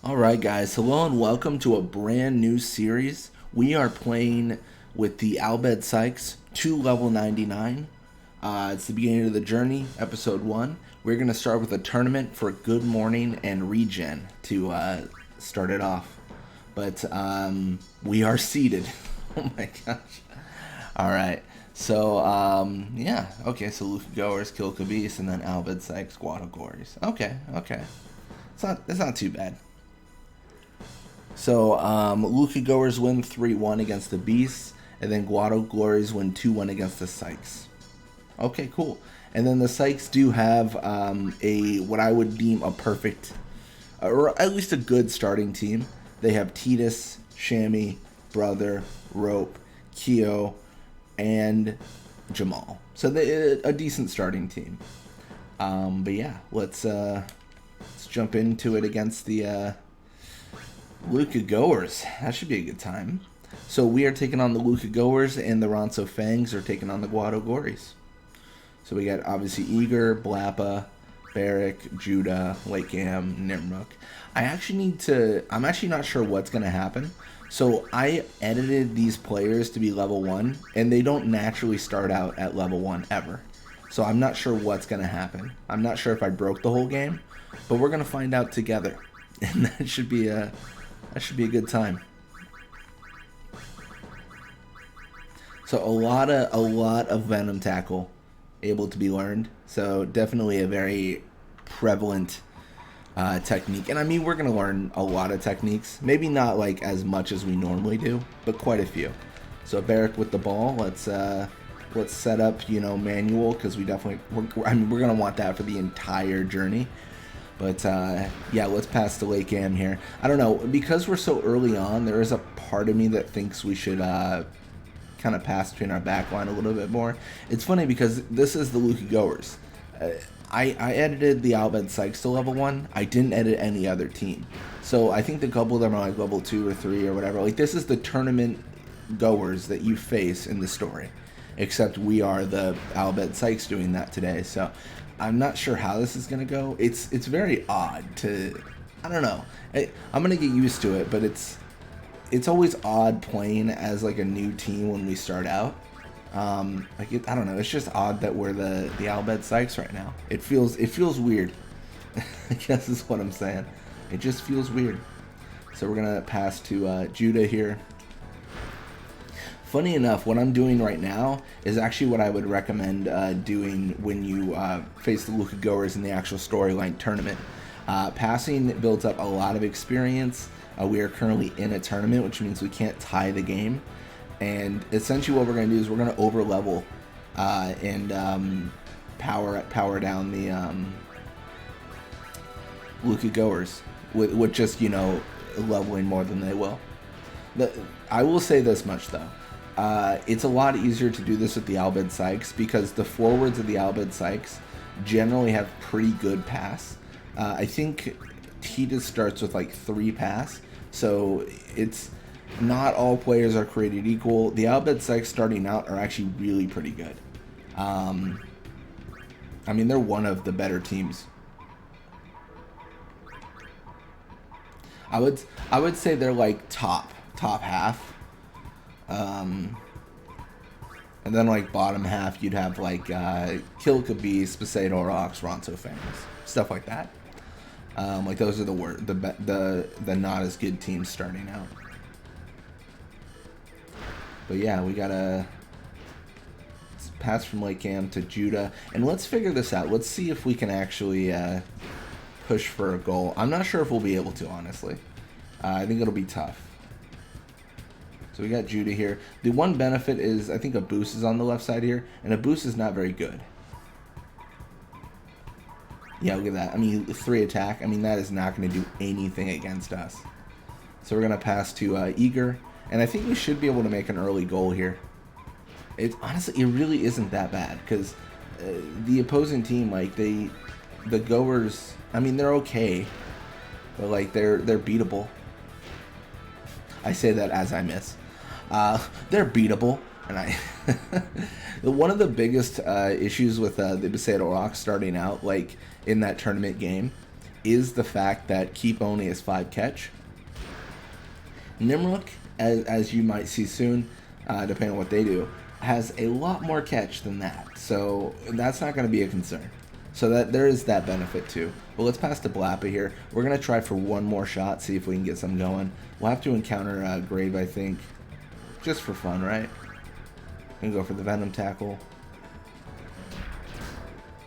Alright guys, hello and welcome to a brand new series. We are playing with the Bhed Psyches to level 99. It's the beginning of the journey, episode 1. We're going to start with a tournament for Good Morning and Regen to start it off. But we are seeded. Oh my gosh. Alright, so yeah, okay, so Luka Goers, Kill Kabis, and then Bhed Psyches, Guado Gories. Okay. It's not too bad. So, Luka Goers win 3-1 against the Beasts, and then Guado Glories win 2-1 against the Psyches. Okay, cool. And then the Psyches do have what I would deem a perfect, or at least a good starting team. They have Titus, Shammy, Brother, Rope, Keo, and Jamal. So a decent starting team. But yeah, let's jump into it against the Luka Goers. That should be a good time. So we are taking on the Luka Goers, and the Ronso Fangs are taking on the Guado Gories. So we got obviously Eager, Blappa, Barrick, Judah, Lakeham, Nimruk. I'm actually not sure what's going to happen. So I edited these players to be level 1, and they don't naturally start out at level 1 ever. So I'm not sure what's going to happen. I'm not sure if I broke the whole game, but we're going to find out together. And that should be a good time. So a lot of Venom Tackle able to be learned. So definitely a very prevalent technique. And I mean, we're going to learn a lot of techniques. Maybe not like as much as we normally do, but quite a few. So Barrick with the ball. Let's set up, manual, because we're going to want that for the entire journey. But yeah, let's pass to Lakeham here. I don't know, because we're so early on, there is a part of me that thinks we should kind of pass between our back line a little bit more. It's funny because this is the Luka Goers. I edited the Bhed Psyches to level 1. I didn't edit any other team. So I think a couple of them are like level 2 or 3 or whatever. Like, this is the tournament goers that you face in the story. Except we are the Bhed Psyches doing that today. So I'm not sure how this is going to go. It's very odd to... I don't know. I'm going to get used to it, but it's always odd playing as like a new team when we start out. I don't know. It's just odd that we're the Bhed Psyches right now. It feels weird. I guess is what I'm saying. It just feels weird. So we're going to pass to Judah here. Funny enough, what I'm doing right now is actually what I would recommend doing when you face the Luka Goers in the actual storyline tournament. Passing builds up a lot of experience. We are currently in a tournament, which means we can't tie the game. And essentially what we're going to do is we're going to over-level and power down the Luka Goers with just, leveling more than they will. I will say this much, though. It's a lot easier to do this with the Bhed Psyches because the forwards of the Bhed Psyches generally have pretty good pass. I think Titus starts with like 3 pass, so it's not all players are created equal. The Bhed Psyches starting out are actually really pretty good. I mean, they're one of the better teams. I would say they're like top half. And then like bottom half, you'd have like Kill Kabis, Poseidon Rocks, Ronso Fangs, stuff like that. Like those are the not as good teams starting out. But yeah, we gotta pass from Lakeham to Judah, and let's figure this out. Let's see if we can actually push for a goal. I'm not sure if we'll be able to, honestly. I think it'll be tough. So we got Judah here. The one benefit is I think a boost is on the left side here, and a boost is not very good. Yeah, look at that. I mean, 3 attack. I mean, that is not going to do anything against us. So we're going to pass to Eager, and I think we should be able to make an early goal here. Honestly, it really isn't that bad, because the opposing team, like, the goers, I mean, they're okay, but, like, they're beatable. I say that as I miss. They're beatable, and one of the biggest issues with the Poseidon Rocks starting out, like in that tournament game, is the fact that Keep only has 5 catch. Nimrok, as you might see soon, depending on what they do, has a lot more catch than that. So that's not going to be a concern. So that there is that benefit too. But let's pass to Blappa here. We're going to try for one more shot, see if we can get some going. We'll have to encounter Grave, I think, just for fun, right? Gonna go for the Venom Tackle.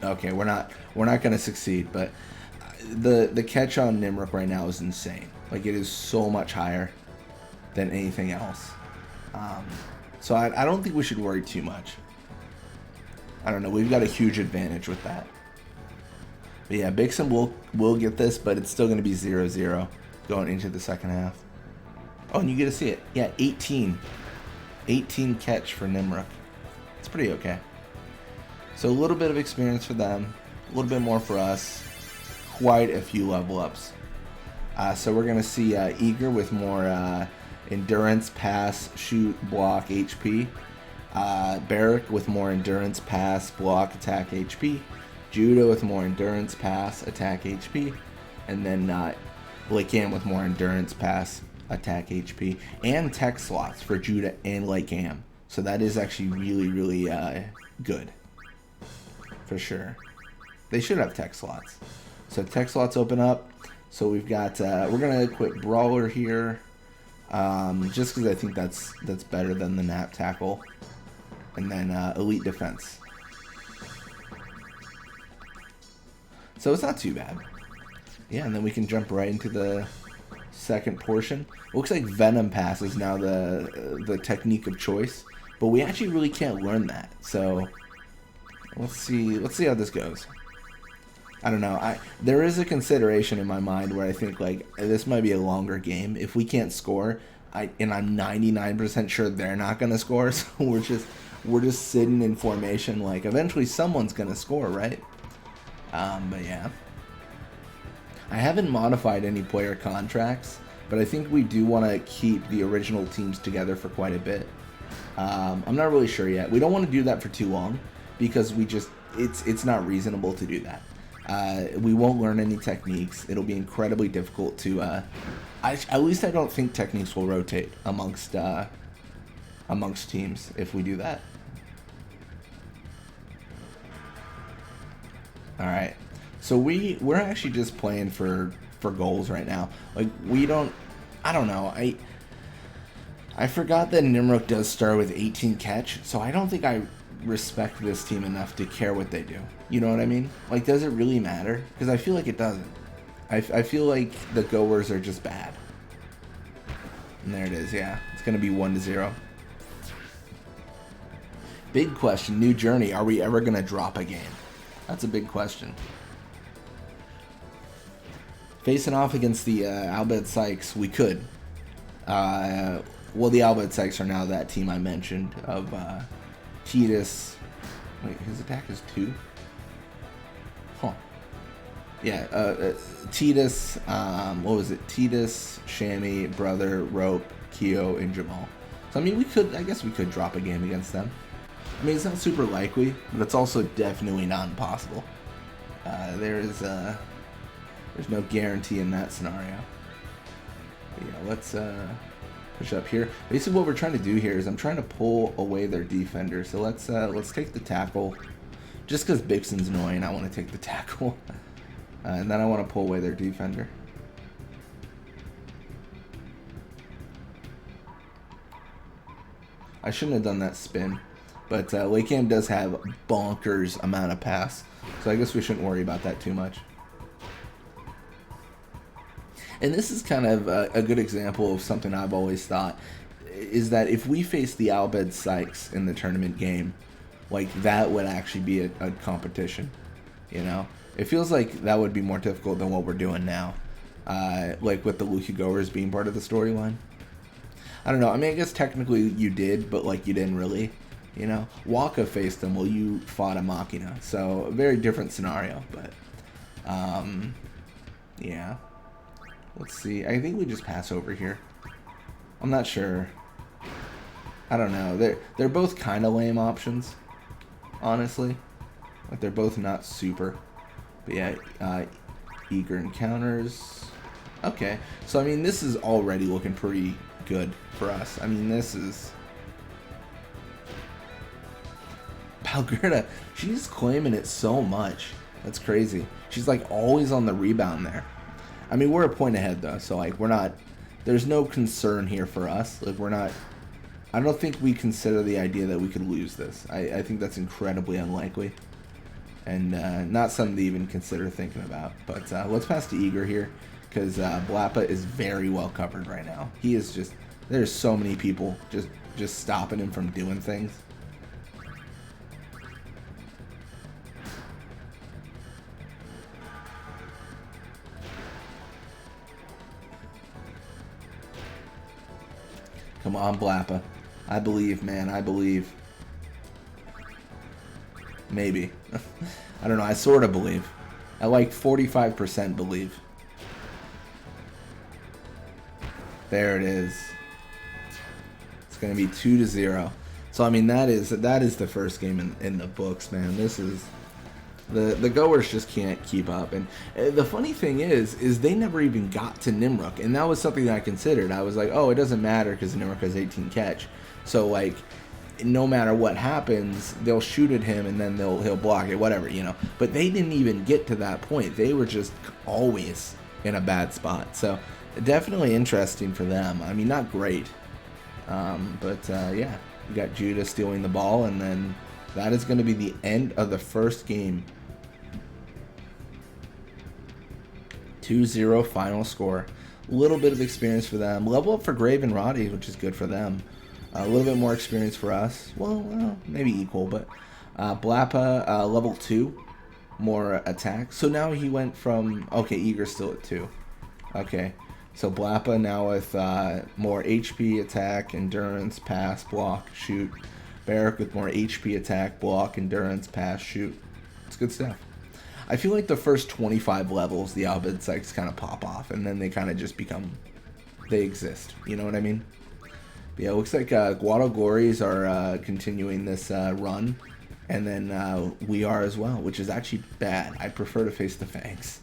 Okay, we're not going to succeed, but the catch on Nimrok right now is insane. Like, it is so much higher than anything else. So I don't think we should worry too much. I don't know. We've got a huge advantage with that. But yeah, Bixen will get this, but it's still going to be 0-0 going into the second half. Oh, and you get to see it. Yeah, 18. 18 catch for Nimrok. It's pretty okay. So a little bit of experience for them. A little bit more for us. Quite a few level ups. So we're going to see Eager with more endurance, pass, shoot, block, HP. Barrack with more endurance, pass, block, attack, HP. Judah with more endurance, pass, attack, HP. And then Lycam with more endurance, pass, attack, HP. And tech slots for Judah and Lycam. So that is actually really, really good. For sure. They should have tech slots. So tech slots open up. So we've got, we're going to equip Brawler here. Just because I think that's better than the Nap Tackle. And then Elite Defense. So it's not too bad. Yeah, and then we can jump right into the second portion. Looks like Venom Pass is now the technique of choice. But we actually really can't learn that. So let's see how this goes. I don't know. There is a consideration in my mind where I think, like, this might be a longer game. If we can't score, and I'm 99% sure they're not going to score, so we're just sitting in formation. Like, eventually someone's going to score, right? But yeah. I haven't modified any player contracts, but I think we do want to keep the original teams together for quite a bit. I'm not really sure yet. We don't want to do that for too long because it's not reasonable to do that. We won't learn any techniques. It'll be incredibly difficult to. At least I don't think techniques will rotate amongst teams if we do that. All right, so we're actually just playing for goals right now. Like, I don't know. I forgot that Nimrok does start with 18 catch, so I don't think I respect this team enough to care what they do. You know what I mean? Like, does it really matter? Because I feel like it doesn't. I feel like the goers are just bad. And there it is, yeah. It's going to be 1-0. Big question, new journey. Are we ever going to drop a game? That's a big question. Facing off against the Bhed Psyches, we could. Well, the Bhed Psyches are now that team I mentioned of Titus. Wait, his attack is 2? Huh. Yeah, Titus, what was it? Titus, Shammy, Brother, Rope, Keo, and Jamal. So, I mean, I guess we could drop a game against them. I mean, it's not super likely, but it's also definitely not impossible. There's no guarantee in that scenario. But yeah, let's push up here. Basically, what we're trying to do here is I'm trying to pull away their defender. So let's take the tackle. Just because Bixen's annoying, I want to take the tackle. And then I want to pull away their defender. I shouldn't have done that spin. But Lycam does have bonkers amount of pass. So I guess we shouldn't worry about that too much. And this is kind of a good example of something I've always thought, is that if we face the Bhed Psyches in the tournament game, like, that would actually be a competition, you know? It feels like that would be more difficult than what we're doing now, like with the Lucky Goers being part of the storyline. I don't know, I mean, I guess technically you did, but, like, you didn't really, you know? Waka faced them while you fought a Machina, so a very different scenario, but, yeah. Let's see. I think we just pass over here. I'm not sure. I don't know. They're both kind of lame options, honestly. Like, they're both not super. But yeah, Eager encounters. Okay, so I mean, this is already looking pretty good for us. I mean, this is... Palgerda, she's claiming it so much. That's crazy. She's like always on the rebound there. I mean, we're a point ahead though, so like we're not... There's no concern here for us. Like we're not... I don't think we consider the idea that we could lose this. I think that's incredibly unlikely. And not something to even consider thinking about. But let's pass to Eager here, because Blappa is very well covered right now. He is just... There's so many people just stopping him from doing things. Come on, Blappa. I believe, man. I believe. Maybe. I don't know. I sort of believe. I like 45% believe. There it is. It's going to be 2-0. So, I mean, that is the first game in the books, man. This is... The goers just can't keep up. And the funny thing is they never even got to Nimruk. And that was something that I considered. I was like, oh, it doesn't matter because Nimruk has 18 catch. So, like, no matter what happens, they'll shoot at him and then he'll block it, whatever, you know. But they didn't even get to that point. They were just always in a bad spot. So, definitely interesting for them. I mean, not great. Yeah, you got Judah stealing the ball, and then that is going to be the end of the first game. 2-0 final score. A little bit of experience for them. Level up for Grave and Roddy, which is good for them. A little bit more experience for us. Well, maybe equal, but Blappa, level 2. More attack. So now he went from... Okay, Eager's still at 2. Okay. So Blappa now with more HP, attack, endurance, pass, block, shoot. Barrack with more HP, attack, block, endurance, pass, shoot. It's good stuff. I feel like the first 25 levels, the Bhed Psyches kind of pop off, and then they kind of just become... They exist. You know what I mean? But yeah, it looks like Guado Glories are continuing this run, and then we are as well, which is actually bad. I prefer to face the Fangs.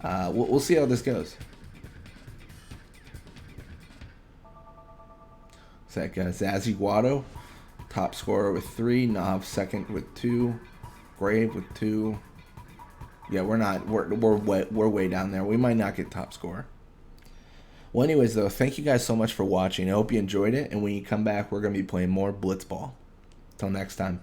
We'll see how this goes. It's like Zazzy Guado, top scorer with 3, Nav second with 2, Grave with 2. Yeah, we're way down there. We might not get top scorer. Well, anyways, though, thank you guys so much for watching. I hope you enjoyed it, and when you come back, we're going to be playing more Blitzball. Till next time.